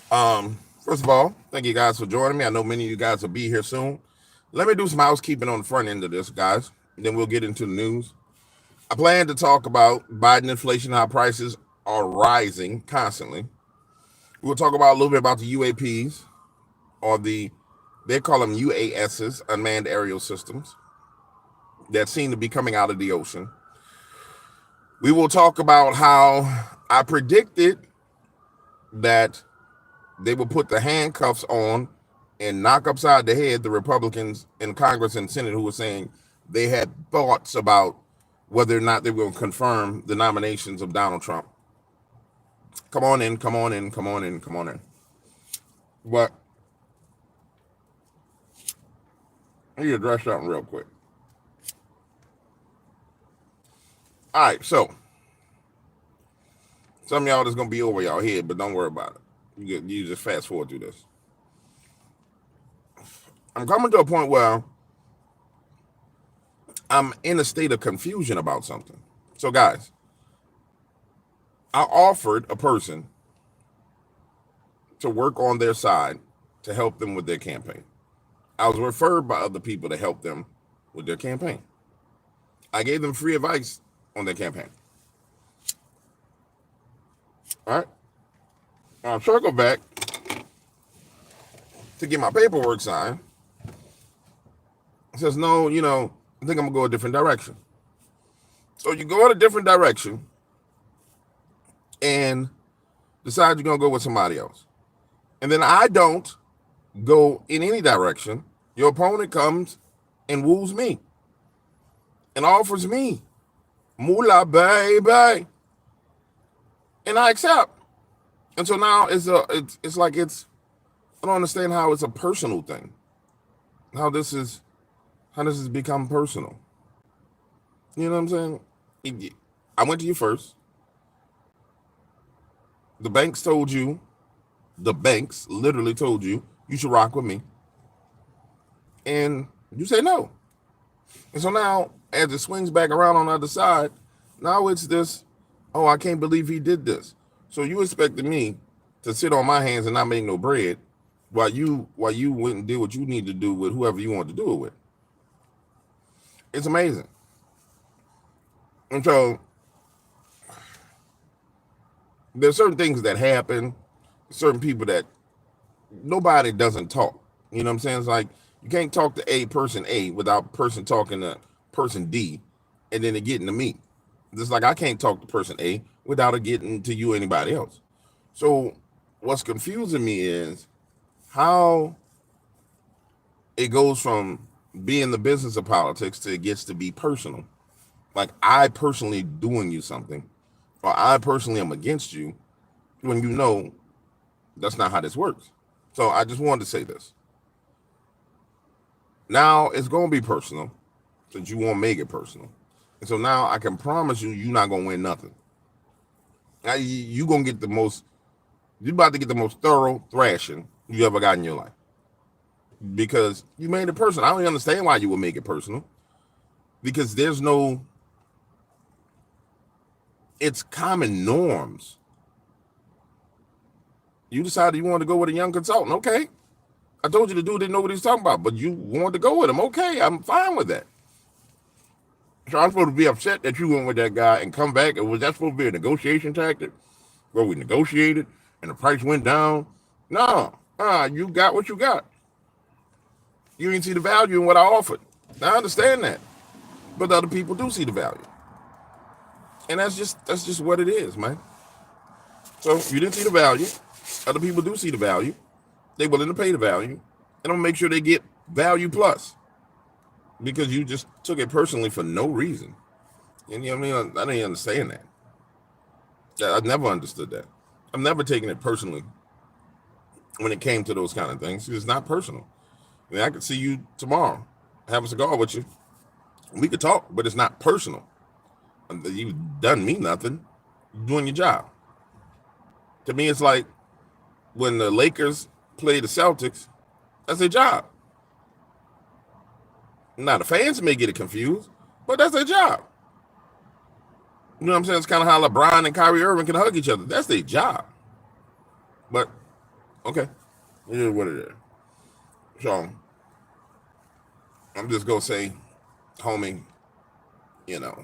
First of all, thank you guys for joining me. I know many of you guys will be here soon. Let me do some housekeeping on the front end of this, guys. Then we'll get into the news. I plan to talk about Biden inflation, how prices are rising constantly. We'll talk about a little bit about the UAPs, or they call them UASs, unmanned aerial systems, that seem to be coming out of the ocean. We will talk about how I predicted that they will put the handcuffs on and knock upside the head the Republicans in Congress and Senate who were saying they had thoughts about whether or not they will confirm the nominations of Donald Trump. Come on in, come on in, come on in, come on in. But I need to address something real quick. All right, so some of y'all that's gonna be over y'all head, but don't worry about it. You just fast forward through this. I'm coming to a point where I'm in a state of confusion about something. So, guys, I offered a person to work on their side to help them with their campaign. I was referred by other people to help them with their campaign. I gave them free advice on their campaign. All right. I'll circle back to get my paperwork signed. It says, no, I think I'm going to go a different direction. So you go in a different direction and decide you're going to go with somebody else. And then I don't go in any direction. Your opponent comes and woos me and offers me moolah, baby. And I accept. And so now it's like I don't understand how it's a personal thing. How this has become personal. You know what I'm saying? I went to you first. The banks literally told you should rock with me. And you say no. And so now, as it swings back around on the other side, now it's this, oh, I can't believe he did this. So you expected me to sit on my hands and not make no bread while you went and did what you need to do with whoever you want to do it with. It's amazing. And so there's certain things that happen, certain people that nobody doesn't talk. You know what I'm saying? It's like you can't talk to person A without person talking to person D and then it getting to me. Just like I can't talk to person A without it getting to you or anybody else. So what's confusing me is how it goes from being the business of politics to it gets to be personal. Like I personally doing you something, or I personally am against you, when you know that's not how this works. So I just wanted to say this. Now it's going to be personal, since you won't make it personal. And so now I can promise you're not going to win nothing. Now you're going to get you're about to get the most thorough thrashing you ever got in your life. Because you made it personal. I don't understand why you would make it personal. Because it's common norms. You decided you wanted to go with a young consultant. Okay. I told you the dude didn't know what he was talking about, but you wanted to go with him. Okay, I'm fine with that. So I'm supposed to be upset that you went with that guy and come back. And was that supposed to be a negotiation tactic where we negotiated and the price went down? No. You got what you got. You didn't see the value in what I offered. I understand that. But other people do see the value. And that's just what it is, man. So you didn't see the value. Other people do see the value. They're willing to pay the value. And I'm going to make sure they get value plus. Because you just took it personally for no reason. And you know what I mean? I didn't understand that. I've never understood that. I've never taken it personally when it came to those kind of things. It's not personal. I mean, I could see you tomorrow, have a cigar with you. We could talk, but it's not personal. You've done me nothing. You're doing your job. To me, it's like when the Lakers play the Celtics, that's their job. Now, the fans may get it confused, but that's their job. You know what I'm saying? It's kind of how LeBron and Kyrie Irving can hug each other. That's their job. But Okay, it is what it is. So I'm just gonna say, homie, you know,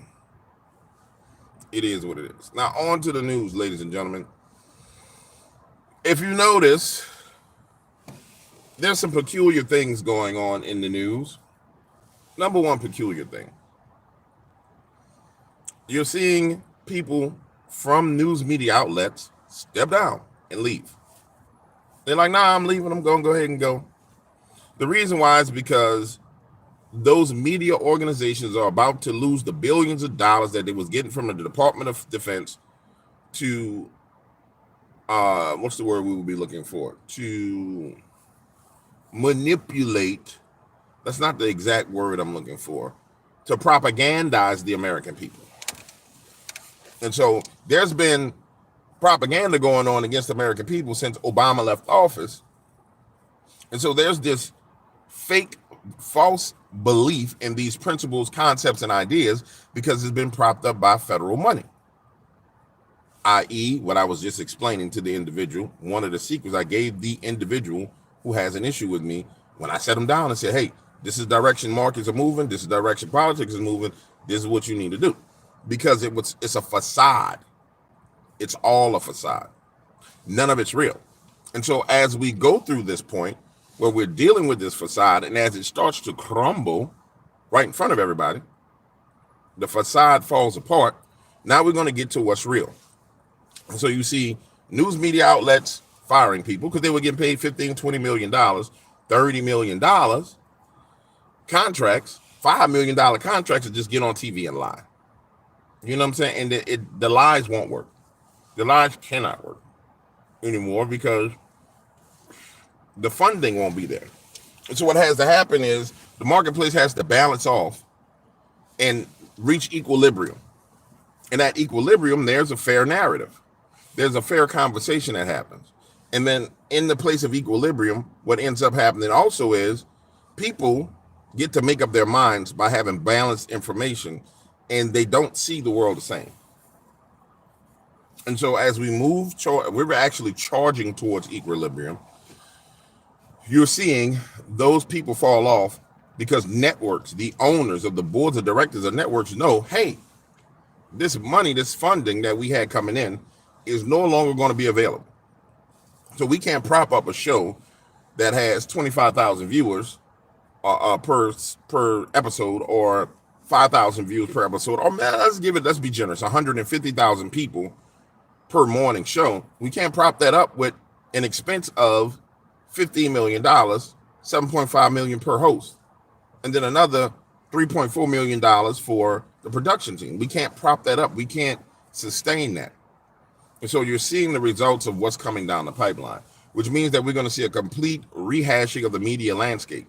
it is what it is. Now on to the news, ladies and gentlemen. If you notice, there's some peculiar things going on in the news. Number one peculiar thing, you're seeing people from news media outlets step down and leave. They're like, nah, I'm leaving. I'm going to go ahead and go. The reason why is because those media organizations are about to lose the billions of dollars that they was getting from the Department of Defense to, what's the word we would be looking for? To manipulate, that's not the exact word I'm looking for, to propagandize the American people. And so there's been propaganda going on against the American people since Obama left office. And so there's this fake, false belief in these principles, concepts, and ideas because it's been propped up by federal money. I.e., what I was just explaining to the individual, one of the secrets I gave the individual who has an issue with me when I set them down and said, hey, this is direction markets are moving, this is direction politics is moving, this is what you need to do. Because it's a facade. It's all a facade. None of it's real. And so as we go through this point where we're dealing with this facade, and as it starts to crumble right in front of everybody, the facade falls apart. Now we're going to get to what's real. And so you see news media outlets firing people because they were getting paid $15, $20 million, $30 million contracts, $5 million contracts to just get on TV and lie. You know what I'm saying? And the lies won't work. The lies cannot work anymore because the funding won't be there. And so what has to happen is the marketplace has to balance off and reach equilibrium. And at equilibrium, there's a fair narrative. There's a fair conversation that happens. And then in the place of equilibrium, what ends up happening also is people get to make up their minds by having balanced information, and they don't see the world the same. And so as we move, we're actually charging towards equilibrium. You're seeing those people fall off because networks, the owners of the boards of directors of networks know, hey, this money, this funding that we had coming in is no longer going to be available. So we can't prop up a show that has 25,000 viewers per episode, or 5,000 views per episode, or let's be generous, 150,000 people per morning show. We can't prop that up with an expense of $15 million, $7.5 million per host, and then another $3.4 million for the production team. We can't prop that up. We can't sustain that. And so you're seeing the results of what's coming down the pipeline, which means that we're going to see a complete rehashing of the media landscape.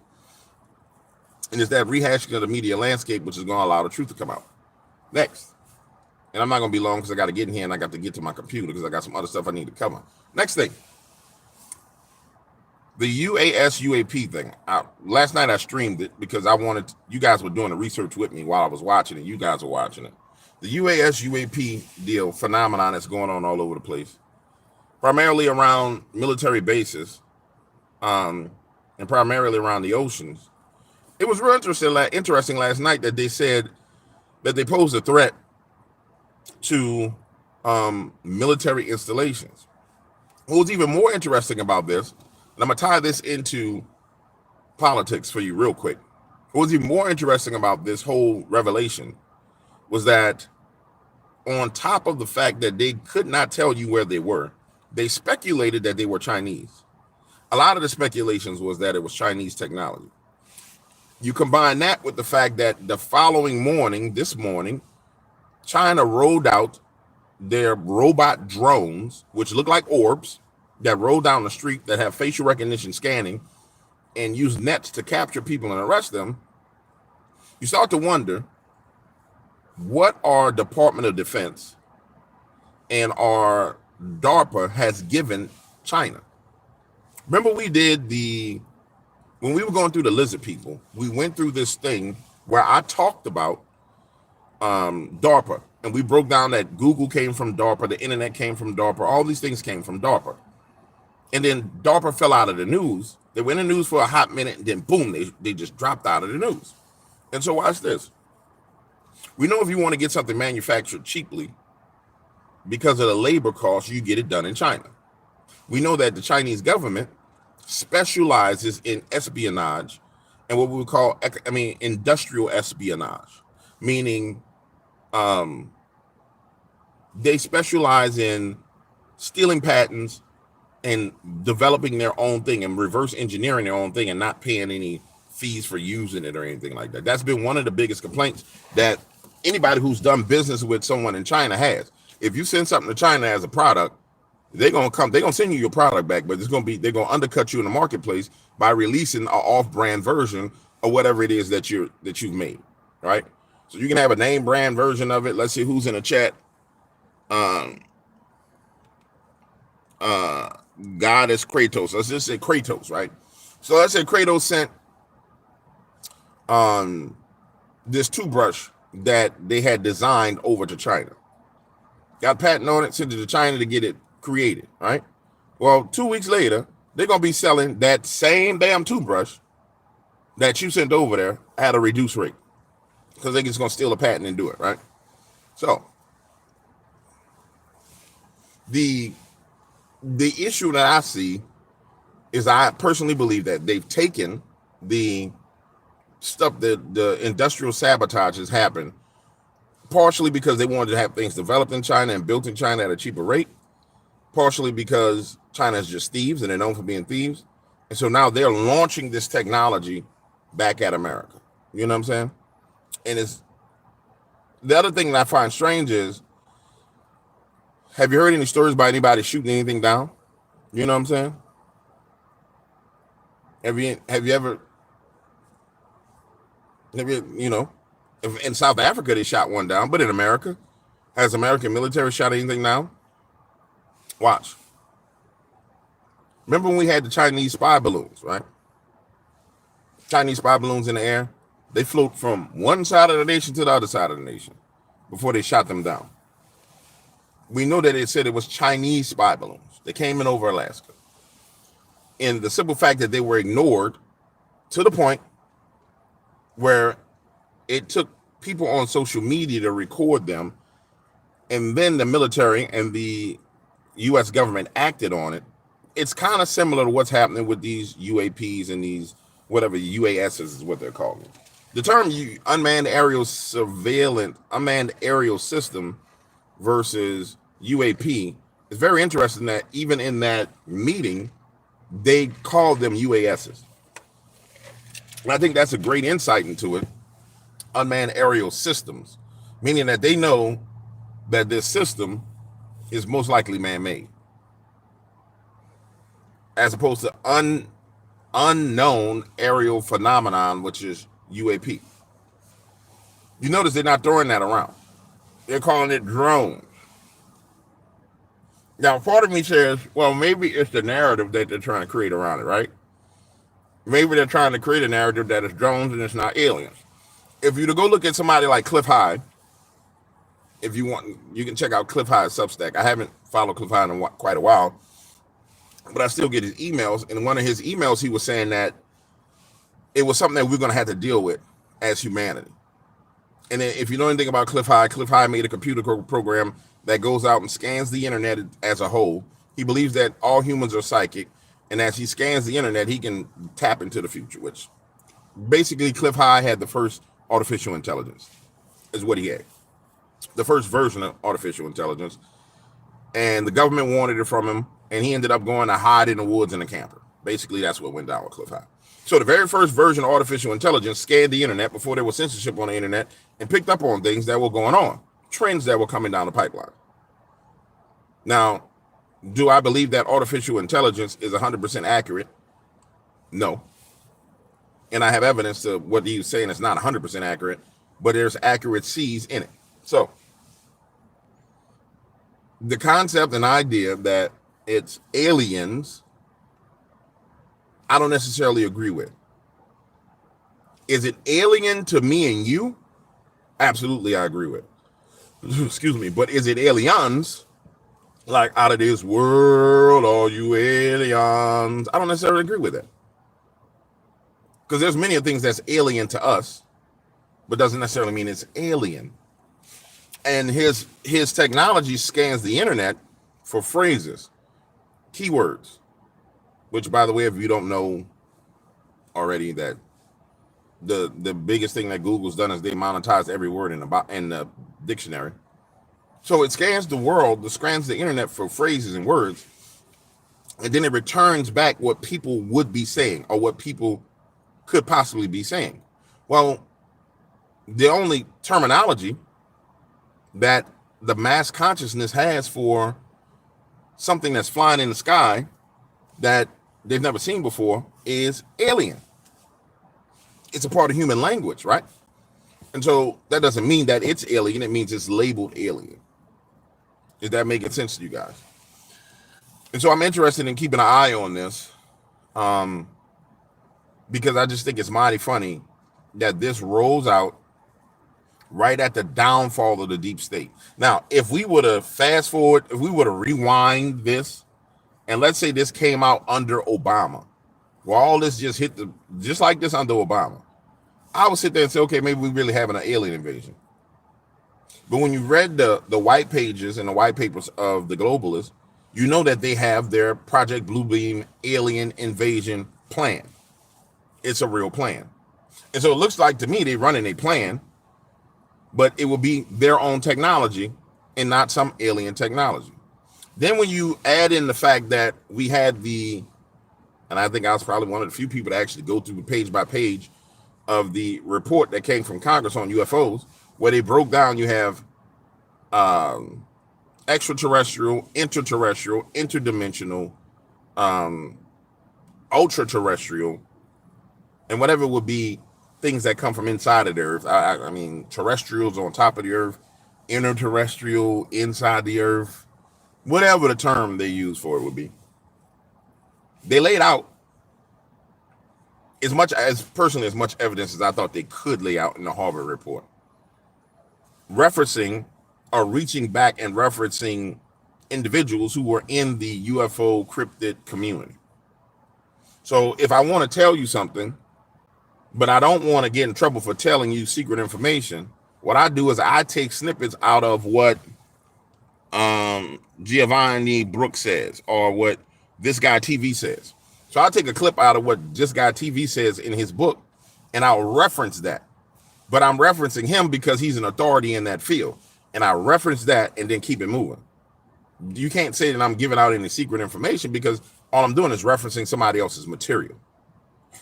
And it's that rehashing of the media landscape which is going to allow the truth to come out. Next. And I'm not going to be long because I got to get in here and I got to get to my computer because I got some other stuff I need to cover. Next thing. The UAS-UAP thing. Last night I streamed it because you guys were doing the research with me while I was watching it. You guys were watching it. The UAS-UAP deal phenomenon that's going on all over the place, primarily around military bases, and primarily around the oceans. It was real interesting last night that they said that they posed a threat to military installations. What was even more interesting about this, and I'm going to tie this into politics for you real quick. What was even more interesting about this whole revelation was that on top of the fact that they could not tell you where they were, they speculated that they were Chinese. A lot of the speculations was that it was Chinese technology. You combine that with the fact that the following morning, this morning, China rolled out their robot drones, which look like orbs, that roll down the street, that have facial recognition scanning, and use nets to capture people and arrest them. You start to wonder, what our Department of Defense and our DARPA has given China. Remember when we were going through the lizard people, we went through this thing where I talked about DARPA, and we broke down that Google came from DARPA, the internet came from DARPA, all these things came from DARPA. And then DARPA fell out of the news. They were in the news for a hot minute, and then boom, they just dropped out of the news. And so watch this. We know if you want to get something manufactured cheaply, because of the labor costs, you get it done in China. We know that the Chinese government specializes in espionage and what we would call, industrial espionage, meaning they specialize in stealing patents and developing their own thing and reverse engineering their own thing and not paying any fees for using it or anything like that. That's been one of the biggest complaints that anybody who's done business with someone in China has. If you send something to China as a product, they're gonna send you your product back, but they're gonna undercut you in the marketplace by releasing an off-brand version of whatever it is that you've made, right? So you can have a name brand version of it. Let's see who's in the chat. God is Kratos. Let's just say Kratos, right? So let's say Kratos sent this toothbrush that they had designed over to China. Got a patent on it, sent it to China to get it created, right? Well, 2 weeks later, they're going to be selling that same damn toothbrush that you sent over there at a reduced rate because they're just going to steal a patent and do it, right? So the issue that I see is I personally believe that they've taken the stuff that the industrial sabotage has happened partially because they wanted to have things developed in China and built in China at a cheaper rate, partially because China is just thieves and they're known for being thieves. And so now they're launching this technology back at America. You know what I'm saying? And it's the other thing that I find strange is, have you heard any stories about anybody shooting anything down? You know what I'm saying? Have you ever, in South Africa, they shot one down, but in America, has American military shot anything down? Watch. Remember when we had the Chinese spy balloons, right? Chinese spy balloons in the air. They float from one side of the nation to the other side of the nation before they shot them down. We know that it said it was Chinese spy balloons. They came in over Alaska. And the simple fact that they were ignored to the point where it took people on social media to record them, and then the military and the U.S. government acted on it. It's kind of similar to what's happening with these UAPs and these whatever UASs is what they're calling. The term unmanned aerial system versus UAP is very interesting that even in that meeting, they called them UASs. And I think that's a great insight into it. Unmanned aerial systems, meaning that they know that this system is most likely man-made, as opposed to unknown aerial phenomenon, which is UAP. You notice they're not throwing that around. They're calling it drones. Now, part of me says, well, maybe it's the narrative that they're trying to create around it, right? Maybe they're trying to create a narrative that it's drones and it's not aliens. If you to go look at somebody like Cliff Hyde, if you want, you can check out Cliff Hyde's Substack. I haven't followed Cliff Hyde in quite a while, but I still get his emails. And in one of his emails, he was saying that it was something that we're going to have to deal with as humanity. And then if you know anything about Cliff Hyde made a computer program that goes out and scans the internet as a whole. He believes that all humans are psychic, and as he scans the internet, he can tap into the future, which basically Cliff Hyde had the first artificial intelligence, is what he had. The first version of artificial intelligence. And the government wanted it from him, and he ended up going to hide in the woods in a camper. Basically, that's what went down with Cliff Hyde. So the very first version of artificial intelligence scanned the internet before there was censorship on the internet and picked up on things that were going on, trends that were coming down the pipeline. Now, do I believe that artificial intelligence is 100% accurate? No. And I have evidence to what he's saying is not 100% accurate, but there's accuracies in it. So the concept and idea that it's aliens, I don't necessarily agree with. Is it alien to me and you? Absolutely, I agree with. Excuse me, but is it aliens? like out of this world, all you aliens. I don't necessarily agree with that because there's many of things that's alien to us, but doesn't necessarily mean it's alien. And his technology scans the internet for phrases, keywords, which, by the way, if you don't know already, that the biggest thing that Google's done is they monetize every word in the dictionary. So it scans the world, it scans the internet for phrases and words, and then it returns back what people would be saying or what people could possibly be saying. Well, the only terminology that the mass consciousness has for something that's flying in the sky that they've never seen before is alien. It's a part of human language, right? And so that doesn't mean that it's alien. It means it's labeled alien. Is that making sense to you guys? And so I'm interested in keeping an eye on this because I just think it's mighty funny that this rolls out right at the downfall of the deep state. Now, if we were to fast forward, if we were to rewind this, and let's say this came out under Obama, well, all this just hit just like this under Obama, I would sit there and say, okay, maybe we really having an alien invasion. But when you read the white pages and the white papers of the globalists, you know that they have their Project Bluebeam alien invasion plan. It's a real plan. And so it looks like to me they're running a plan, but it will be their own technology and not some alien technology. Then when you add in the fact that we had and I think I was probably one of the few people to actually go through page by page of the report that came from Congress on UFOs, where they broke down, you have extraterrestrial, interterrestrial, interdimensional, ultra terrestrial, and whatever would be things that come from inside of the earth. I mean, terrestrials on top of the earth, interterrestrial inside the earth, whatever the term they use for it would be. They laid out as much evidence as I thought they could lay out in the Harvard report, referencing or reaching back and referencing individuals who were in the UFO cryptid community. So if I want to tell you something, but I don't want to get in trouble for telling you secret information, what I do is I take snippets out of what Giovanni Brooks says or what This Guy TV says. So I'll take a clip out of what This Guy TV says in his book, and I'll reference that. But I'm referencing him because he's an authority in that field. And I reference that and then keep it moving. You can't say that I'm giving out any secret information because all I'm doing is referencing somebody else's material.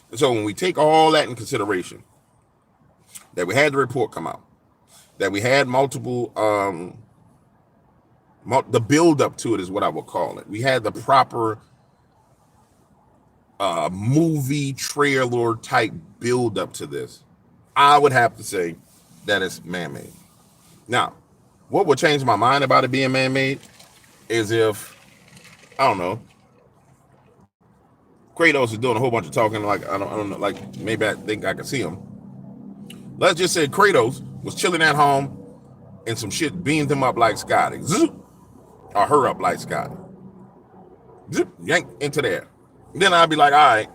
And so when we take all that in consideration, that we had the report come out, that we had multiple, the build up to it is what I would call it. We had the proper movie trailer type build up to this. I would have to say that it's man-made. Now, what would change my mind about it being man-made is if, I don't know, Kratos is doing a whole bunch of talking, like I don't know, like maybe I think I can see him. Let's just say Kratos was chilling at home and some shit beamed him up like Scotty, zoop, or her up like Scotty, zoop, yank into there. Then I'd be like, all right,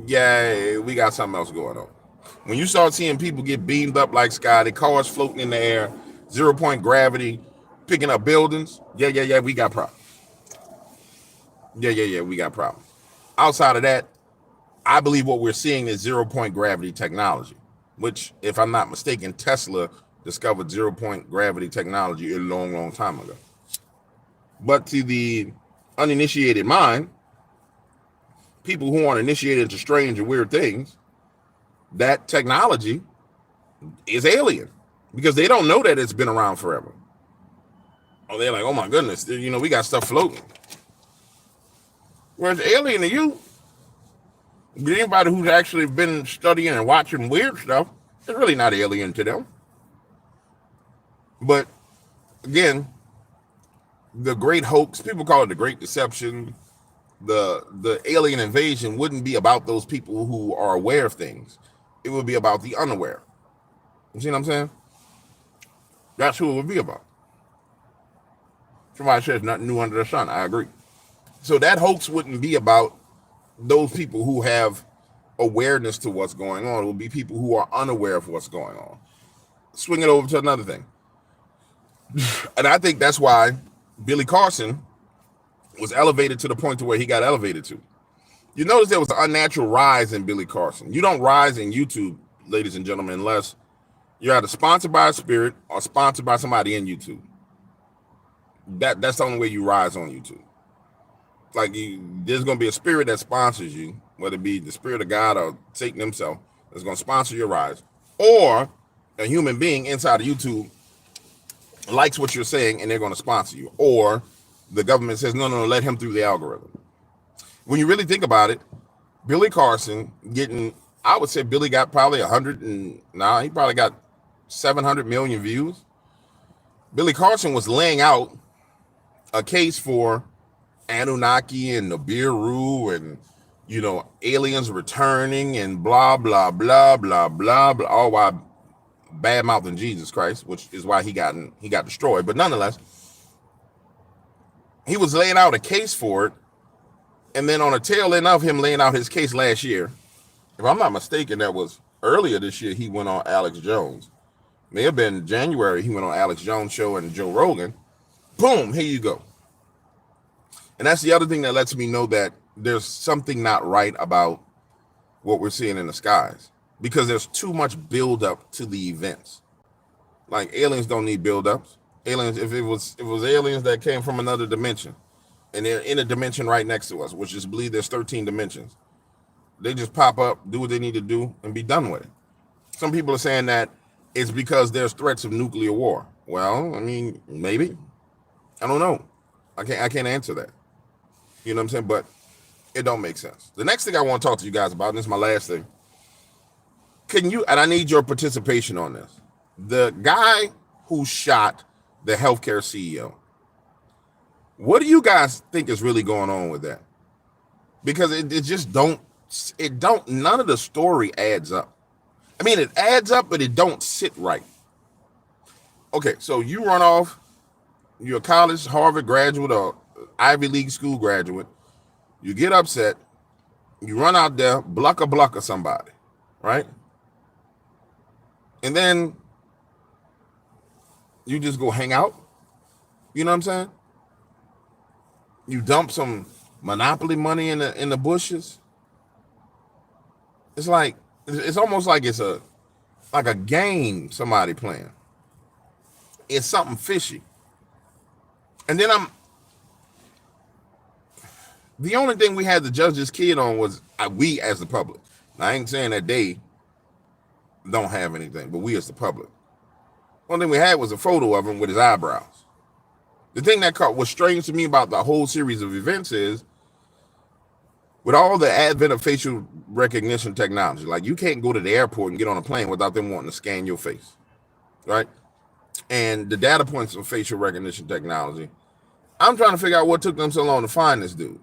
yeah, we got something else going on. When you start seeing people get beamed up like Scotty, cars floating in the air, 0-point gravity, picking up buildings, yeah, we got problems. Yeah, we got problems. Outside of that, I believe what we're seeing is 0-point gravity technology, which, if I'm not mistaken, Tesla discovered 0-point gravity technology a long, long time ago. But to the uninitiated mind, people who aren't initiated into strange and weird things, that technology is alien because they don't know that it's been around forever. Oh, they're like, oh my goodness, we got stuff floating. Whereas alien to you, anybody who's actually been studying and watching weird stuff, it's really not alien to them. But again, the great hoax, people call it the great deception, the alien invasion wouldn't be about those people who are aware of things. It would be about the unaware. You see what I'm saying? That's who it would be about. Somebody says nothing new under the sun. I agree. So that hoax wouldn't be about those people who have awareness to what's going on. It will be people who are unaware of what's going on. Swing it over to another thing. And I think that's why Billy Carson was elevated to the point to where he got elevated to. You notice there was an unnatural rise in Billy Carson. You don't rise in YouTube, ladies and gentlemen, unless you're either sponsored by a spirit or sponsored by somebody in YouTube. That's the only way you rise on YouTube. Like there's going to be a spirit that sponsors you, whether it be the spirit of God or Satan himself, that's going to sponsor your rise, or a human being inside of YouTube likes what you're saying and they're going to sponsor you, or the government says no, let him through the algorithm. When you really think about it, Billy Carson I would say Billy got probably he probably got 700 million views. Billy Carson was laying out a case for Anunnaki and Nibiru and aliens returning and blah blah blah blah blah blah, all while bad mouthing Jesus Christ, which is why he got destroyed. But nonetheless, he was laying out a case for it, and then on the tail end of him laying out his case last year, if I'm not mistaken, that was earlier this year, he went on Alex Jones. May have been January, he went on Alex Jones' show and Joe Rogan. Boom, here you go. And that's the other thing that lets me know that there's something not right about what we're seeing in the skies, because there's too much buildup to the events. Like aliens don't need buildups. Aliens, if it was aliens that came from another dimension, and they're in a dimension right next to us, which is believe there's 13 dimensions, they just pop up, do what they need to do, and be done with it. Some people are saying that it's because there's threats of nuclear war. Well, I mean, maybe. I don't know. I can't answer that. You know what I'm saying? But it don't make sense. The next thing I want to talk to you guys about, and this is my last thing. And I need your participation on this. The guy who shot the healthcare CEO. What do you guys think is really going on with that? Because none of the story adds up. I mean, it adds up, but it don't sit right. Okay, so you run off, you're a college, Harvard graduate, or Ivy League school graduate. You get upset, you run out there, blucker somebody, right? And then you just go hang out. You know what I'm saying? You dump some Monopoly money in the bushes. It's like it's almost like it's like a game somebody playing. It's something fishy. And then the only thing we had to judge this kid on was we as the public. Now, I ain't saying that they don't have anything, but we as the public. One thing we had was a photo of him with his eyebrows. The thing that was strange to me about the whole series of events is, with all the advent of facial recognition technology, like you can't go to the airport and get on a plane without them wanting to scan your face, right? And the data points of facial recognition technology, I'm trying to figure out what took them so long to find this dude.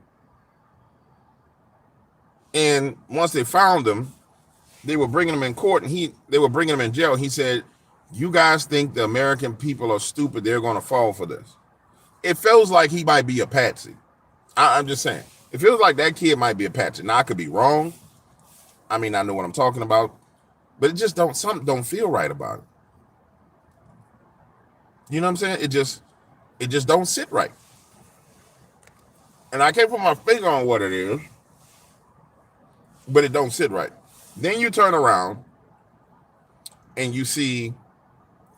And once they found him, they were bringing him in court, and they were bringing him in jail. He said, "You guys think the American people are stupid? They're going to fall for this." It feels like he might be a patsy. I'm just saying. It feels like that kid might be a patsy. Now, I could be wrong. I mean, I know what I'm talking about, but something don't feel right about it. You know what I'm saying? It just don't sit right. And I can't put my finger on what it is, but it don't sit right. Then you turn around and you see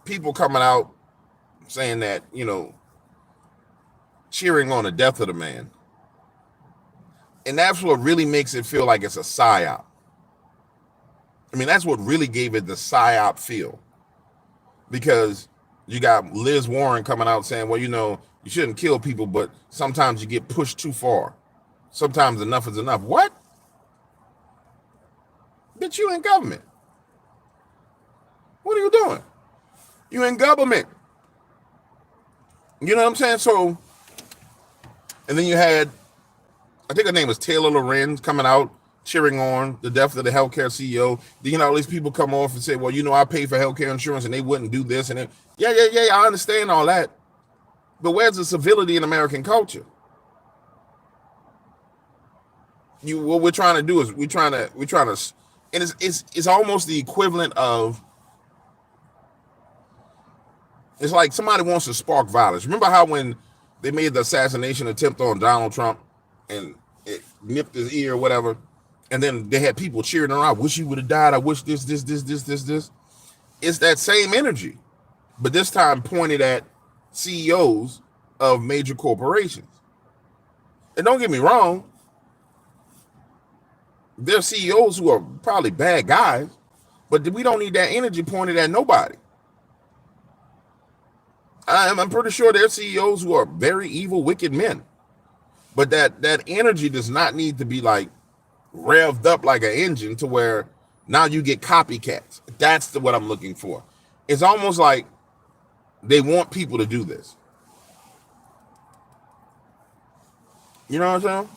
people coming out saying that, cheering on the death of the man. And that's what really makes it feel like it's a psyop. I mean, that's what really gave it the psyop feel. Because you got Liz Warren coming out saying, well, you shouldn't kill people, but sometimes you get pushed too far. Sometimes enough is enough. What? Bitch, you in government. What are you doing? You in government. You know what I'm saying? So, and then you had, I think her name was Taylor Lorenz, coming out cheering on the death of the healthcare CEO. Then, all these people come off and say, well, I pay for healthcare insurance and they wouldn't do this. And then, yeah, I understand all that. But where's the civility in American culture? What we're trying to do is we're trying to, and it's almost the equivalent of, it's like somebody wants to spark violence. Remember how when they made the assassination attempt on Donald Trump and it nipped his ear or whatever, and then they had people cheering around, I wish he would have died, I wish this. It's that same energy, but this time pointed at CEOs of major corporations. And don't get me wrong, there's CEOs who are probably bad guys, but we don't need that energy pointed at nobody. I'm pretty sure there's CEOs who are very evil, wicked men, but that energy does not need to be like revved up like an engine to where now you get copycats. That's what I'm looking for. It's almost like they want people to do this. You know what I'm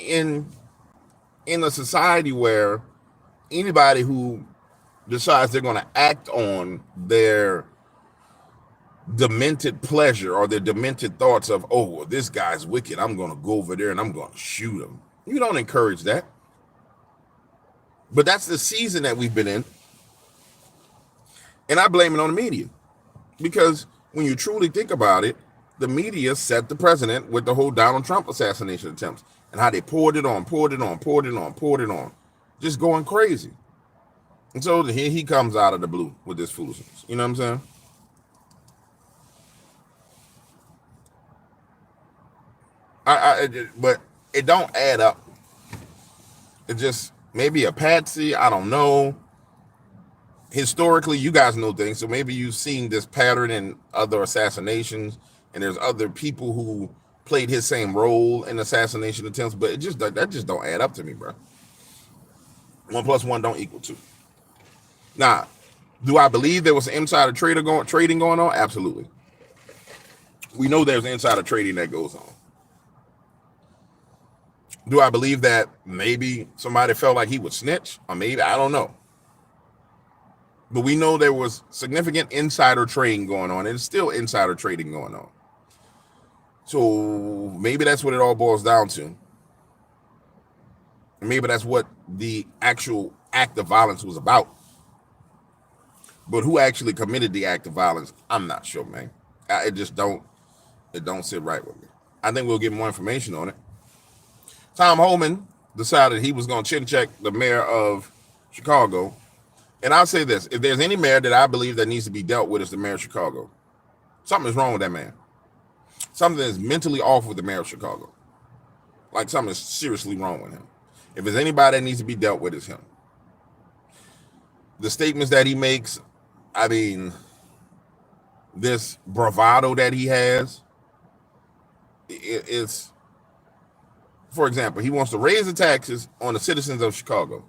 saying? In a society where anybody who decides they're going to act on their demented pleasure or their demented thoughts of, oh, well, this guy's wicked, I'm going to go over there and I'm going to shoot him. You don't encourage that. But that's the season that we've been in. And I blame it on the media. Because when you truly think about it, the media set the precedent with the whole Donald Trump assassination attempts and how they poured it on, just going crazy. And so here he comes out of the blue with this foolishness. You know what I'm saying? But it don't add up. It just maybe a patsy. I don't know. Historically, you guys know things, so maybe you've seen this pattern in other assassinations, and there's other people who played his same role in assassination attempts, but that just don't add up to me, bro. 1 + 1 don't equal 2. Now, do I believe there was an insider trading going on? Absolutely. We know there's insider trading that goes on. Do I believe that maybe somebody felt like he would snitch? Or maybe, I don't know. But we know there was significant insider trading going on, and it's still insider trading going on. So maybe that's what it all boils down to. Maybe that's what the actual act of violence was about. But who actually committed the act of violence, I'm not sure, man. It don't sit right with me. I think we'll get more information on it. Tom Homan decided he was going to chin check the mayor of Chicago. And I'll say this, if there's any mayor that I believe that needs to be dealt with, it's the mayor of Chicago. Something is wrong with that man. Something is mentally off with the mayor of Chicago. Like something is seriously wrong with him. If there's anybody that needs to be dealt with, it's him. The statements that he makes, I mean, this bravado that he has, it's, for example, he wants to raise the taxes on the citizens of Chicago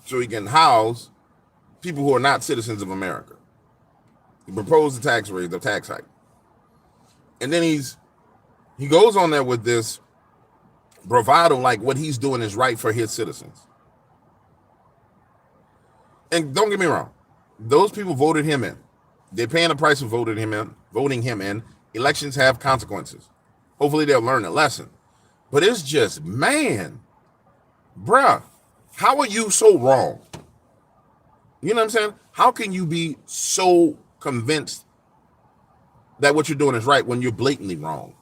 so he can house people who are not citizens of America. He proposed the tax raise, the tax hike. And then he goes on there with this bravado like what he's doing is right for his citizens. And don't get me wrong, those people voted him in. They're paying the price of voting him in. Elections have consequences. Hopefully they'll learn a lesson. But it's just, man, bruh, how are you so wrong? You know what I'm saying? How can you be so convinced that what you're doing is right when you're blatantly wrong?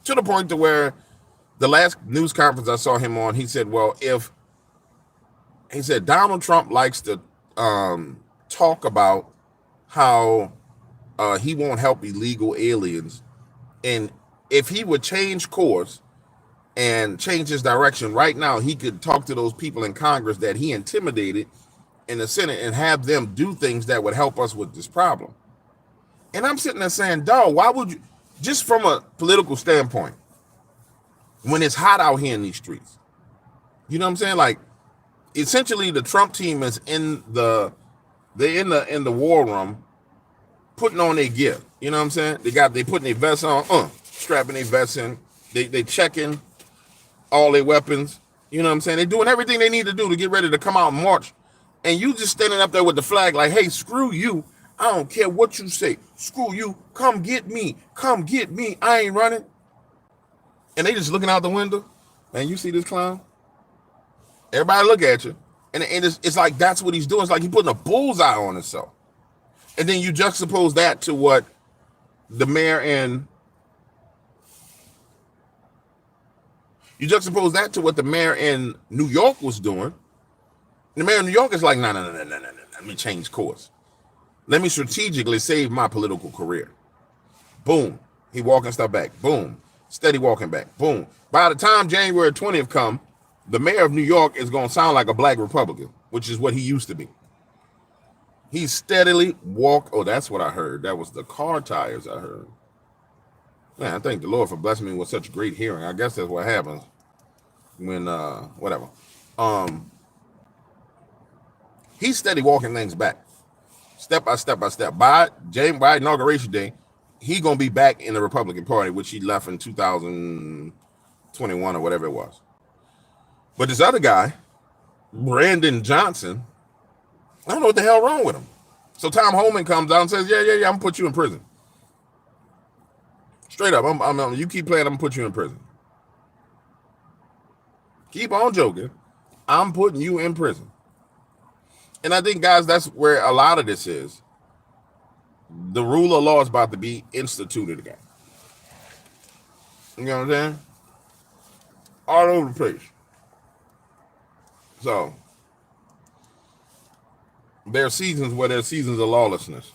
To the point to where the last news conference I saw him on, he said, well, Donald Trump likes to talk about how he won't help illegal aliens. And if he would change course and change his direction right now, he could talk to those people in Congress that he intimidated in the Senate and have them do things that would help us with this problem. And I'm sitting there saying, dog, why would you, just from a political standpoint, when it's hot out here in these streets, you know what I'm saying? Like, essentially the Trump team is in the war room putting on their gear. You know what I'm saying? They putting their vests on, strapping their vests in. They checking all their weapons. You know what I'm saying? They're doing everything they need to do to get ready to come out and march. And you just standing up there with the flag like, hey, screw you. I don't care what you say. Screw you. Come get me. Come get me. I ain't running. And they just looking out the window. Man, you see this clown? Everybody look at you. And it's like that's what he's doing. It's like he's putting a bullseye on himself. And then you juxtapose that to what the mayor in New York was doing. The mayor of New York is like, no. Let me change course. Let me strategically save my political career. Boom. He walking stuff back. Boom. Steady walking back. Boom. By the time January 20th come, the mayor of New York is going to sound like a black Republican, which is what he used to be. He steadily walk. Oh, that's what I heard. That was the car tires I heard. Man, I thank the Lord for blessing me with such great hearing. I guess that's what happens when, whatever. He's steady walking things back. Step by step by step. By inauguration day, he going to be back in the Republican Party, which he left in 2021 or whatever it was. But this other guy, Brandon Johnson, I don't know what the hell wrong with him. So Tom Homan comes out and says, yeah, I'm going to put you in prison. Straight up, you keep playing, I'm going to put you in prison. Keep on joking. I'm putting you in prison. And I think, guys, that's where a lot of this is. The rule of law is about to be instituted again. You know what I'm saying? All over the place. So, there are seasons where there's seasons of lawlessness.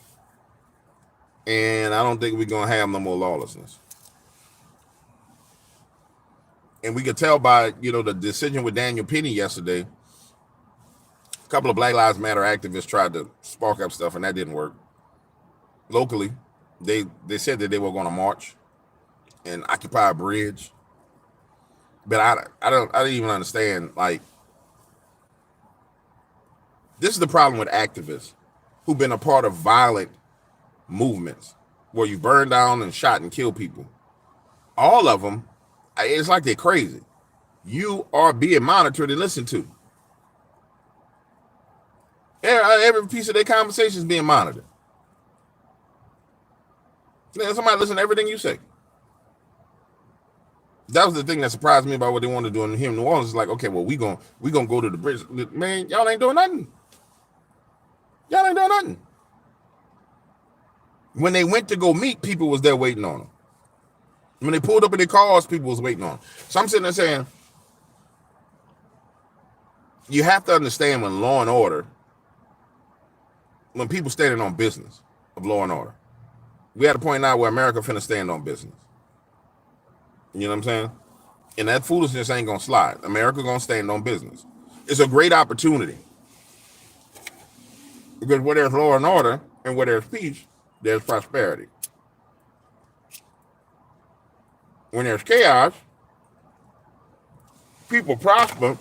And I don't think we're going to have no more lawlessness. And we could tell by, the decision with Daniel Penny yesterday. A couple of Black Lives Matter activists tried to spark up stuff, and that didn't work. Locally, they said that they were going to march and occupy a bridge. But I don't even understand, like, this is the problem with activists who've been a part of violent movements where you burn down and shot and kill people. All of them, it's like they're crazy. You are being monitored and listened to. Every piece of their conversation is being monitored. Somebody listen to everything you say. That was the thing that surprised me about what they wanted to do here in New Orleans. It's like, okay, well, we gonna go to the bridge. Man, y'all ain't doing nothing. Y'all ain't doing nothing. When they went to go meet, people was there waiting on them. When they pulled up in their cars, people was waiting on them. So I'm sitting there saying, you have to understand when law and order, when people standing on business of law and order. We at a point now where America finna stand on business. You know what I'm saying? And that foolishness ain't gonna slide. America gonna stand on business. It's a great opportunity. Because where there's law and order and where there's peace, there's prosperity. When there's chaos, people prosper,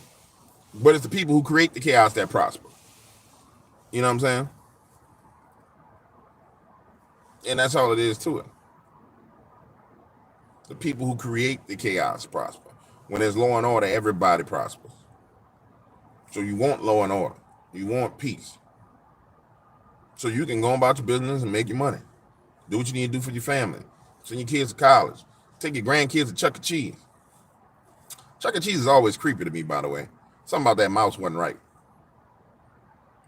but it's the people who create the chaos that prosper. You know what I'm saying? And that's all it is to it. The people who create the chaos prosper. When there's law and order, everybody prospers. So you want law and order. You want peace. So you can go about your business and make your money. Do what you need to do for your family. Send your kids to college. Take your grandkids to Chuck E. Cheese. Chuck E. Cheese is always creepy to me, by the way. Something about that mouse wasn't right.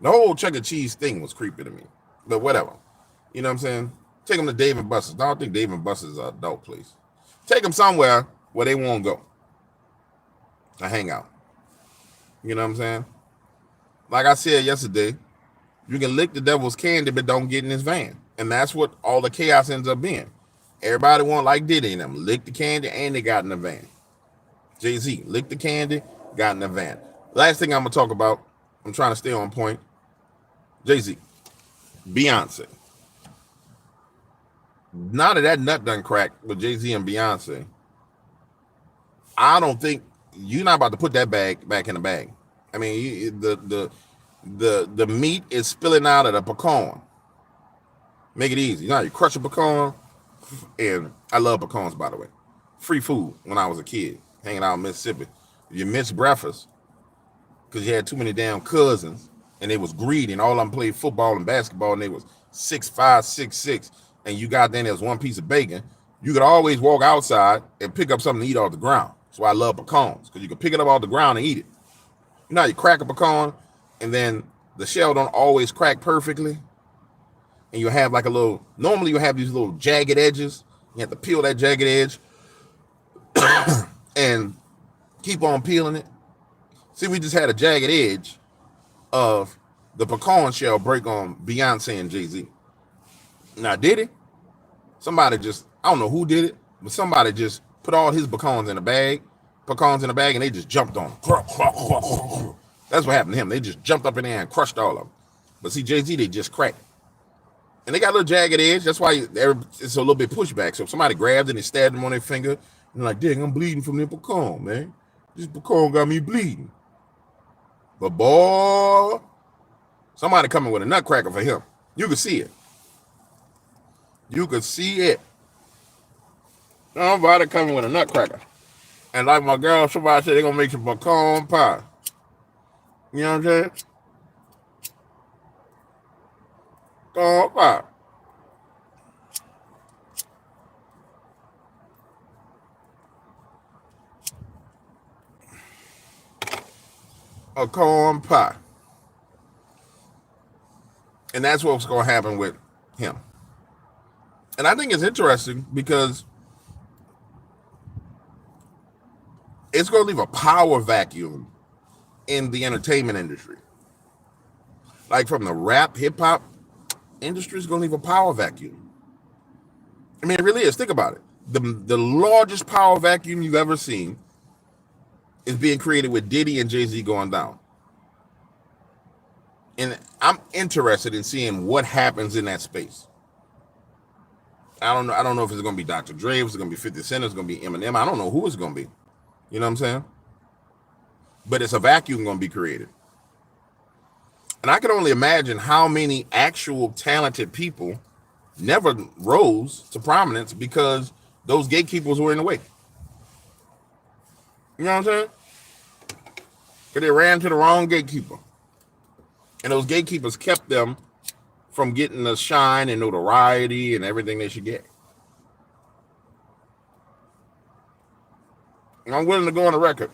The whole Chuck E. Cheese thing was creepy to me. But whatever. You know what I'm saying? Take them to Dave & Buster's. I don't think Dave & Buster's is an adult place. Take them somewhere where they won't go. To hang out. You know what I'm saying? Like I said yesterday, you can lick the devil's candy, but don't get in his van. And that's what all the chaos ends up being. Everybody want, like Diddy and them, lick the candy and they got in the van. Jay-Z, lick the candy, got in the van. Last thing I'm going to talk about, I'm trying to stay on point. Jay-Z, Beyonce. Now that nut done cracked with Jay-Z and Beyonce, I don't think you're not about to put that bag back in the bag. I mean, the meat is spilling out of the pecan. Make it easy. You know, you crush a pecan, and I love pecans, by the way. Free food when I was a kid, hanging out in Mississippi. You missed breakfast because you had too many damn cousins and they was greedy and all of them played football and basketball and they was 6'5", 6'6", and you got there and there was one piece of bacon. You could always walk outside and pick up something to eat off the ground. That's why I love pecans, because you can pick it up off the ground and eat it. You know how you crack a pecan and then the shell don't always crack perfectly? And you have like a little, normally you have these little jagged edges. You have to peel that jagged edge and keep on peeling it. See, we just had a jagged edge of the pecan shell break on Beyonce and Jay-Z. Now, did it? Somebody just, I don't know who did it, but somebody just put all his pecans in a bag, and they just jumped on them. That's what happened to him. They just jumped up in there and crushed all of them. But see, Jay-Z, they just cracked. And they got a little jagged edge. That's why it's a little bit pushback. So if somebody grabbed it and stabbed them on their finger, and they're like, dang, I'm bleeding from the pecan, man. This pecan got me bleeding. But boy, somebody coming with a nutcracker for him. You could see it. You could see it. Somebody coming with a nutcracker. And like my girl, somebody said they're going to make some pecan pie. You know what I'm saying? Pecan pie. A corn pie. And that's what's going to happen with him. And I think it's interesting because it's going to leave a power vacuum in the entertainment industry. Like from the rap, hip hop industry is going to leave a power vacuum. I mean, it really is. Think about it. The largest power vacuum you've ever seen is being created with Diddy and Jay-Z going down. And I'm interested in seeing what happens in that space. I don't know if it's going to be Dr. Dre, if it's going to be 50 Cent, if it's going to be Eminem. I don't know who it's going to be. You know what I'm saying? But it's a vacuum going to be created. And I can only imagine how many actual talented people never rose to prominence because those gatekeepers were in the way. You know what I'm saying? Because they ran to the wrong gatekeeper. And those gatekeepers kept them from getting the shine and notoriety and everything they should get. And I'm willing to go on the record.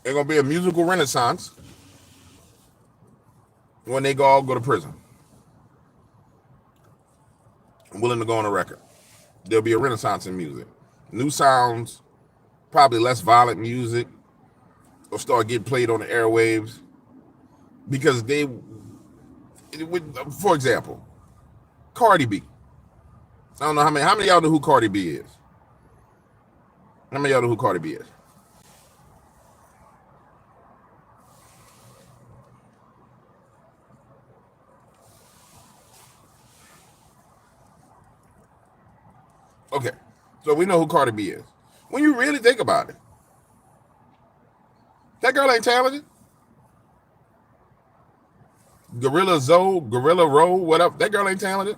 There's going to be a musical renaissance when they all go to prison. I'm willing to go on the record. There'll be a renaissance in music. New sounds, probably less violent music will start getting played on the airwaves because for example, Cardi B. I don't know how many of y'all know who Cardi B is. How many of y'all know who Cardi B is? Okay, so we know who Cardi B is. When you really think about it, that girl ain't talented. Gorilla Row, what up? That girl ain't talented.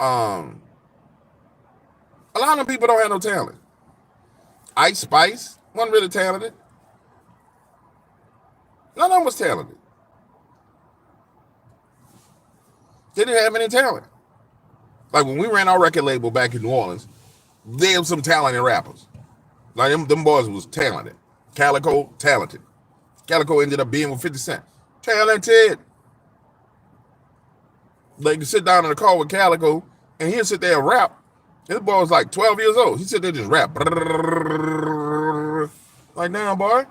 A lot of people don't have no talent. Ice Spice wasn't really talented. None of them was talented. They didn't have any talent. Like when we ran our record label back in New Orleans, they had some talented rappers. Like them boys was talented. Calico, talented. Calico ended up being with 50 Cent. Talented. Like you sit down in the car with Calico and he'll sit there and rap. This boy was like 12 years old. He sit there and just rap. Like, damn, boy.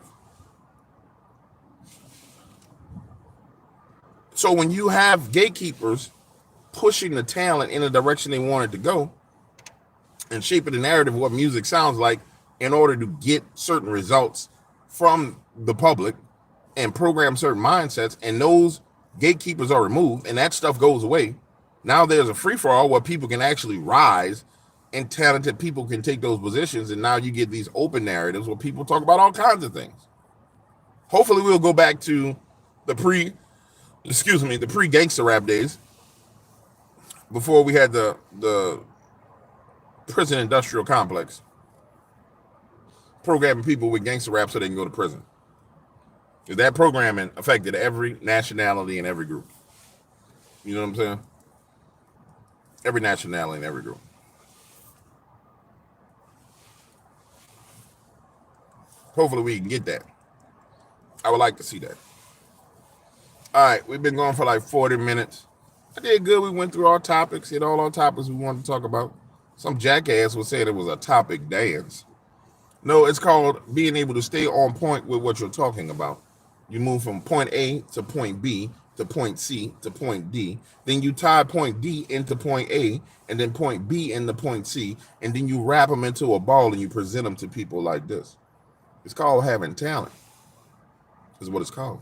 So when you have gatekeepers pushing the talent in the direction they want it to go and shaping the narrative of what music sounds like in order to get certain results from the public and program certain mindsets, and those gatekeepers are removed and that stuff goes away, now there's a free-for-all where people can actually rise and talented people can take those positions, and now you get these open narratives where people talk about all kinds of things. Hopefully we'll go back to the pre-gangster rap days before we had the prison industrial complex. programming people with gangster rap so they can go to prison. Because that programming affected every nationality and every group. You know what I'm saying? Every nationality and every group. Hopefully we can get that. I would like to see that. All right, we've been going for like 40 minutes. I did good. We went through our topics, hit all our topics we wanted to talk about. Some jackass was saying it was a topic dance. No, it's called being able to stay on point with what you're talking about. You move from point A to point B to point C to point D. Then you tie point D into point A and then point B into point C. And then you wrap them into a ball and you present them to people like this. It's called having talent. Is what it's called.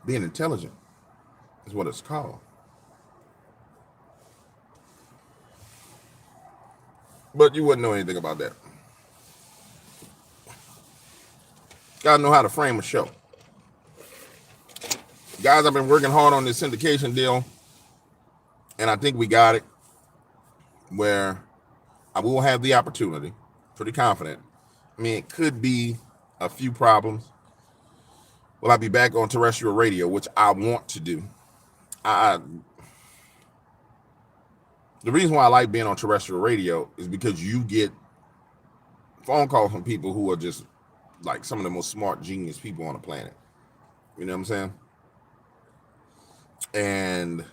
Being intelligent is what it's called. But you wouldn't know anything about that. Gotta know how to frame a show. Guys, I've been working hard on this syndication deal, and I think we got it, where I will have the opportunity, pretty confident. I mean, it could be a few problems. Will I be back on terrestrial radio, which I want to do? The reason why I like being on terrestrial radio is because you get phone calls from people who are just like some of the most smart, genius people on the planet. You know what I'm saying? And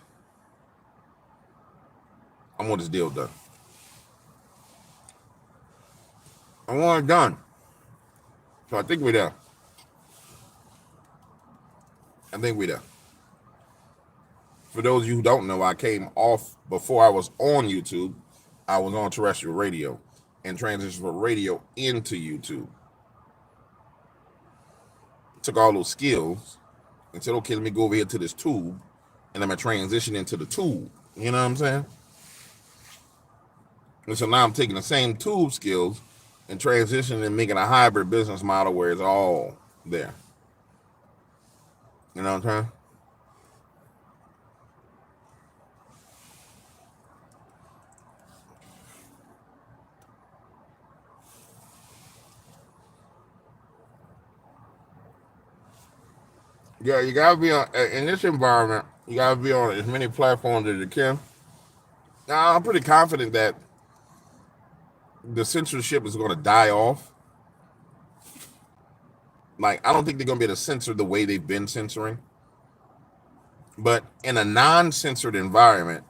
I want this deal done. I want it done. So I think we're there. For those of you who don't know, I came off before I was on YouTube. I was on terrestrial radio and transitioned from radio into YouTube. Took all those skills and said, okay, let me go over here to this tube and I'm going to transition into the tube. You know what I'm saying? And so now I'm taking the same tube skills and transitioning and making a hybrid business model where it's all there. You know what I'm saying? Yeah, you gotta be on in this environment. You gotta be on as many platforms as you can. Now, I'm pretty confident that the censorship is going to die off. Like, I don't think they're going to be able to censor the way they've been censoring. But in a non-censored environment,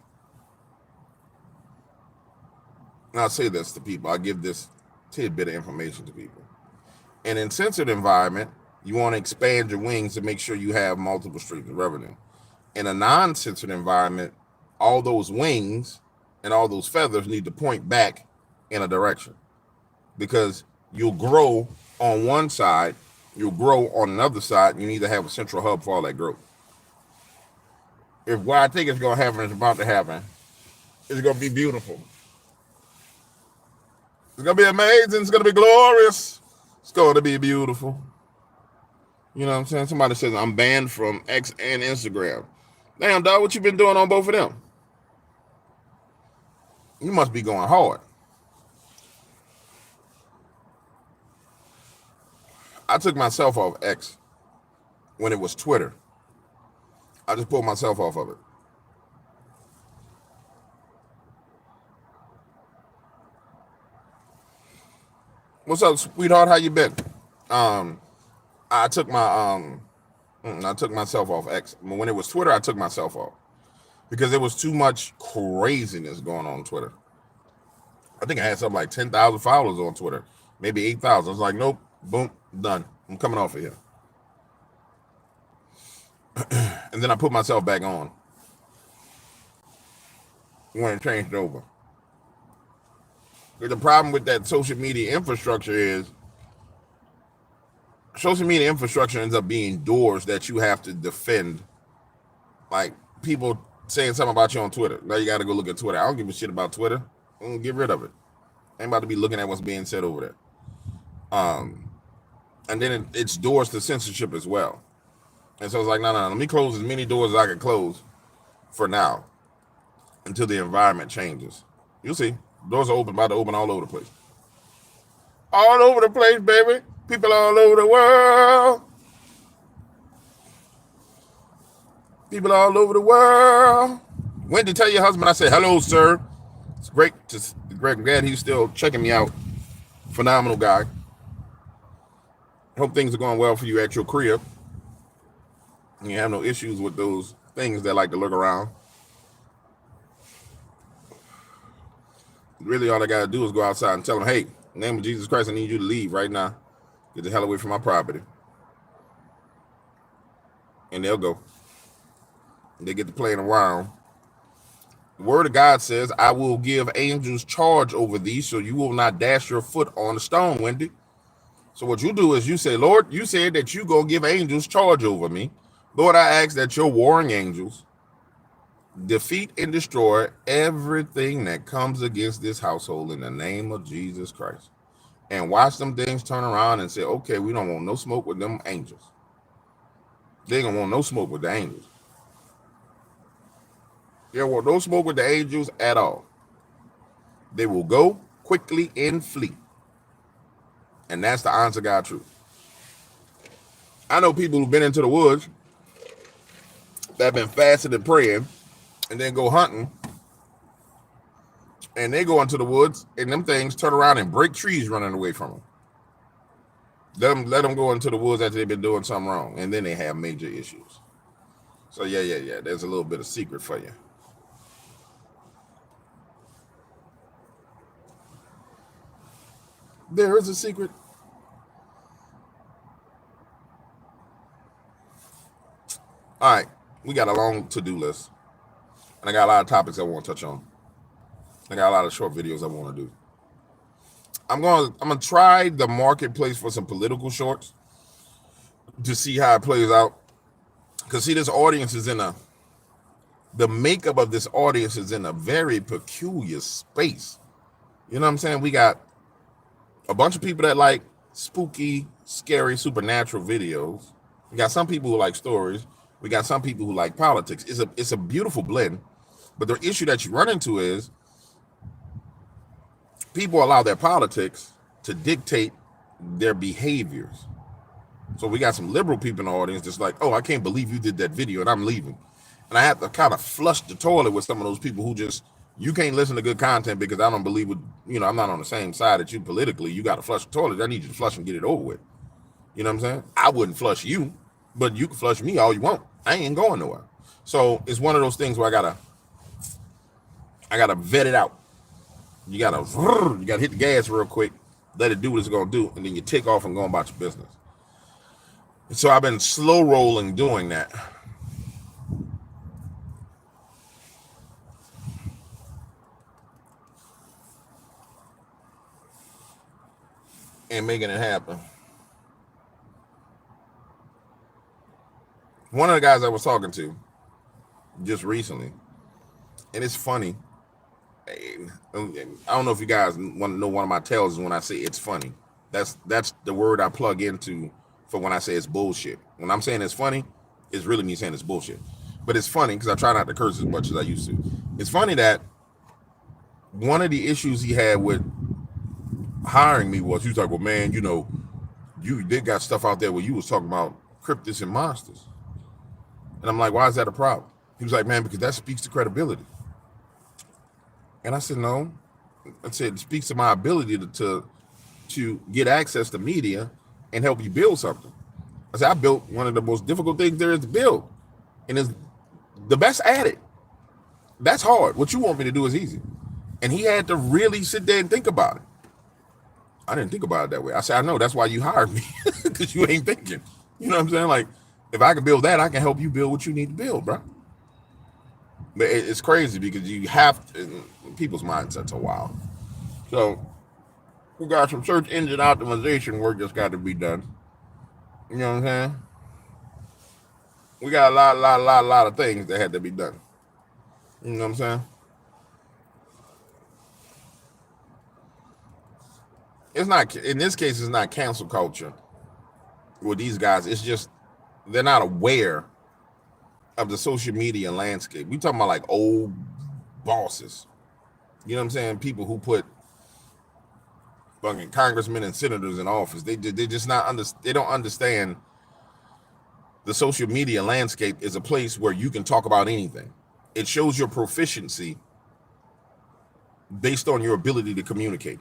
and I'll say this to people, I'll give this tidbit of information to people. In a censored environment, you want to expand your wings to make sure you have multiple streams of revenue. In a non-censored environment, all those wings and all those feathers need to point back in a direction, because you'll grow on one side, you'll grow on another side, and you need to have a central hub for all that growth. If what I think is going to happen is about to happen, it's going to be beautiful. It's going to be amazing. It's going to be glorious. It's going to be beautiful. You know what I'm saying? Somebody says I'm banned from X and Instagram. Damn, dog, what you been doing on both of them? You must be going hard. I took myself off X when it was Twitter. I just pulled myself off of it. What's up, sweetheart? How you been? I took myself off X. When it was Twitter, I took myself off because there was too much craziness going on Twitter. I think I had something like 10,000 followers on Twitter, maybe 8,000. I was like, nope, boom, done. I'm coming off of here. And then I put myself back on when it changed over. The problem with that social media infrastructure is social media infrastructure ends up being doors that you have to defend. Like people saying something about you on Twitter. Now you got to go look at Twitter. I don't give a shit about Twitter. I'm gonna get rid of it. I ain't about to be looking at what's being said over there. And then it's doors to censorship as well. And so it's like, no, let me close as many doors as I can close for now until the environment changes. You'll see. Doors are open, about to open all over the place. All over the place, baby. People all over the world. People all over the world. When to tell your husband, I said, hello, sir. It's great to Greg. Glad he's still checking me out. Phenomenal guy. Hope things are going well for you at your crib. And you have no issues with those things that like to lurk around. Really, all I got to do is go outside and tell them, hey, in the name of Jesus Christ, I need you to leave right now. Get the hell away from my property. And they'll go. They get to playing around. The word of God says, I will give angels charge over thee, so you will not dash your foot on a stone, Wendy. So what you do is you say, Lord, you said that you go give angels charge over me. Lord, I ask that your warring angels defeat and destroy everything that comes against this household in the name of Jesus Christ. And watch them things turn around and say, okay, we don't want no smoke with them angels. They ain't gonna want no smoke with the angels. They don't want no smoke with the angels at all. They will go quickly and flee. And that's the honest to God truth. I know people who've been into the woods that have been fasting and praying and then go hunting, and they go into the woods and them things turn around and break trees running away from them. Let them go into the woods after they've been doing something wrong, and then they have major issues. So yeah. There's a little bit of secret for you. There is a secret. All right, we got a long to-do list, and I got a lot of topics I want to touch on. I got a lot of short videos I want to do. I'm gonna try the marketplace for some political shorts to see how it plays out. Because see, this audience is the makeup of this audience is in a very peculiar space. You know what I'm saying? We got a bunch of people that like spooky, scary, supernatural videos. We got some people who like stories. We got some people who like politics. It's a beautiful blend. But the issue that you run into is people allow their politics to dictate their behaviors. So we got some liberal people in the audience that's like, oh, I can't believe you did that video and I'm leaving. And I have to kind of flush the toilet with some of those people who just, you can't listen to good content because I don't believe with, I'm not on the same side that you politically. You got to flush the toilet. I need you to flush and get it over with. You know what I'm saying? I wouldn't flush you, but you can flush me all you want. I ain't going nowhere. So it's one of those things where I gotta vet it out. You gotta hit the gas real quick, let it do what it's gonna do, and then you take off and go about your business. And so I've been slow rolling doing that. And making it happen. One of the guys I was talking to just recently, and it's funny. I don't know if you guys want to know one of my tells is when I say it's funny. That's the word I plug into for when I say it's bullshit. When I'm saying it's funny, it's really me saying it's bullshit. But it's funny because I try not to curse as much as I used to. It's funny that one of the issues he had with hiring me was he was like, well, man, you did got stuff out there where you was talking about cryptids and monsters. And I'm like, why is that a problem? He was like, man, because that speaks to credibility. And I said, no. I said, it speaks to my ability to get access to media and help you build something. I said, I built one of the most difficult things there is to build. And is the best at it. That's hard. What you want me to do is easy. And he had to really sit there and think about it. I didn't think about it that way. I said, I know, that's why you hired me. Because you ain't thinking. You know what I'm saying? Like, if I can build that, I can help you build what you need to build, bro. But it's crazy because you have to, people's mindsets are wild. So we got some search engine optimization work that's got to be done. You know what I'm saying? We got a lot of things that had to be done. You know what I'm saying? It's not, in this case, it's not cancel culture with these guys. It's just they're not aware of the social media landscape. We talking about like old bosses. You know what I'm saying? People who put fucking congressmen and senators in office. They just not they don't understand the social media landscape is a place where you can talk about anything. It shows your proficiency based on your ability to communicate.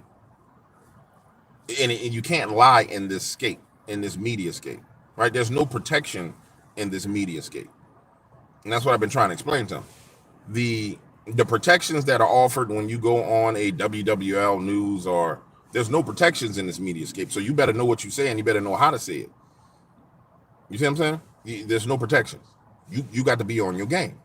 And you can't lie in this scape, in this media scape, right? There's no protection in this media scape. And that's what I've been trying to explain to them. The protections that are offered when you go on a WWL news, or there's no protections in this media scape. So you better know what you say, and you better know how to say it. You see what I'm saying? There's no protections. You got to be on your game.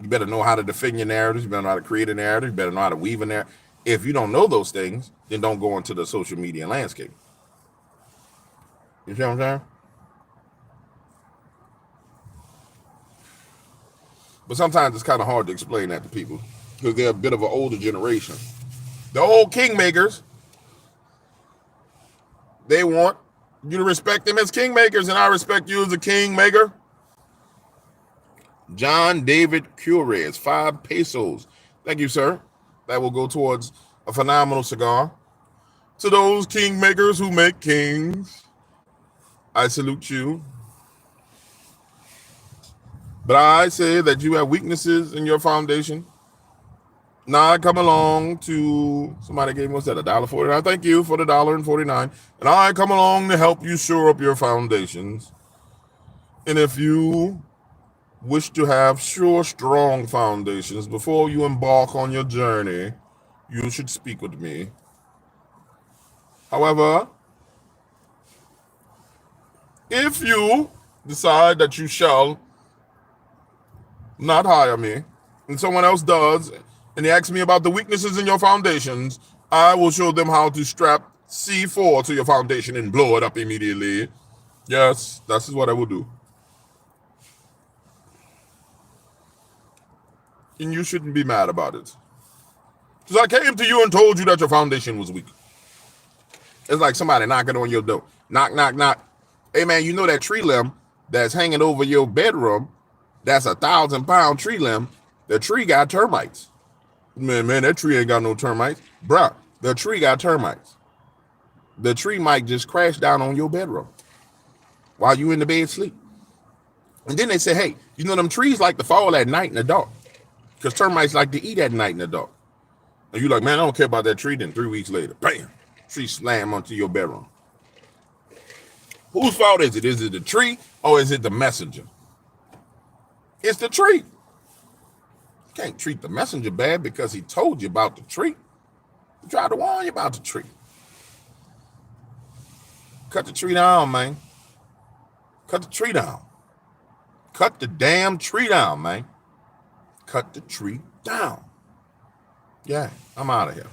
You better know how to defend your narratives. You better know how to create a narrative. You better know how to weave a narrative. If you don't know those things, then don't go into the social media landscape. You see what I'm saying? But sometimes it's kind of hard to explain that to people because they're a bit of an older generation. The old kingmakers, they want you to respect them as kingmakers, and I respect you as a kingmaker. John David Cures, 5 pesos. Thank you, sir. That will go towards a phenomenal cigar. To those kingmakers who make kings, I salute you. But I say that you have weaknesses in your foundation. Now I come along to, somebody gave me, what's that, $1.49? Thank you for the $1.49. And I come along to help you shore up your foundations. And if you wish to have sure, strong foundations before you embark on your journey, you should speak with me. However, if you decide that you shall not hire me, and someone else does, and they ask me about the weaknesses in your foundations, I will show them how to strap C4 to your foundation and blow it up immediately. Yes, that's what I will do. And you shouldn't be mad about it. Because I came to you and told you that your foundation was weak. It's like somebody knocking on your door. Knock, knock, knock. Hey, man, you know that tree limb that's hanging over your bedroom? That's a 1,000-pound tree limb. The tree got termites. Man, that tree ain't got no termites. Bruh, the tree got termites. The tree might just crash down on your bedroom while you in the bed sleep. And then they say, hey, you know them trees like to fall at night in the dark because termites like to eat at night in the dark. And you like, man, I don't care about that tree. Then 3 weeks later, bam, tree slam onto your bedroom. Whose fault is it? Is it the tree or is it the messenger? It's the tree. You can't treat the messenger bad because he told you about the tree. He tried to warn you about the tree. Cut the tree down, man. Cut the tree down. Cut the damn tree down, man. Cut the tree down. Yeah, I'm out of here.